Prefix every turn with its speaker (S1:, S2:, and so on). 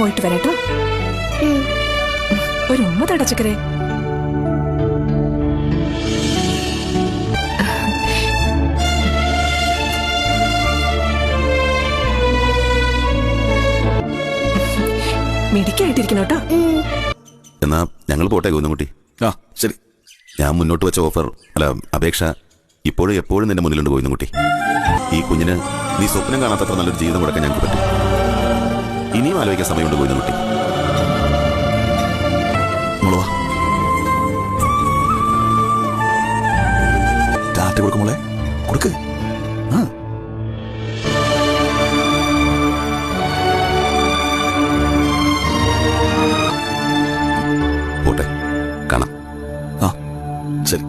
S1: പോയിട്ട് വരാട്ടോ. ഒരു ഉമ്മ തടച്ചക്കരെ. മിടിക്കായിട്ടിരിക്കണോട്ടോ.
S2: എന്നാ ഞങ്ങൾ പോട്ടെ കുഞ്ഞുകുട്ടി.
S3: ആ ശരി.
S2: ഞാൻ മുന്നോട്ട് വെച്ച ഓഫർ അല്ല അപേക്ഷ ഇപ്പോഴും എപ്പോഴും നിന്റെ മുന്നിലുണ്ട് കുഞ്ഞുകുട്ടി. ഈ കുഞ്ഞിന് നീ സ്വപ്നം കാണാത്തത്ര നല്ലൊരു ജീവിതം കൊടുക്കാൻ ഞങ്ങൾക്ക് പറ്റും. ഇനിയും ആലോചിക്കാൻ സമയമുണ്ട് കുഞ്ഞുകുട്ടി.
S3: മോളെ ടാറ്റ കൊടുക്കുമോളെ, കൊടുക്ക്. ആ
S2: പോട്ടെ, കാണാം.
S3: ആ ശരി.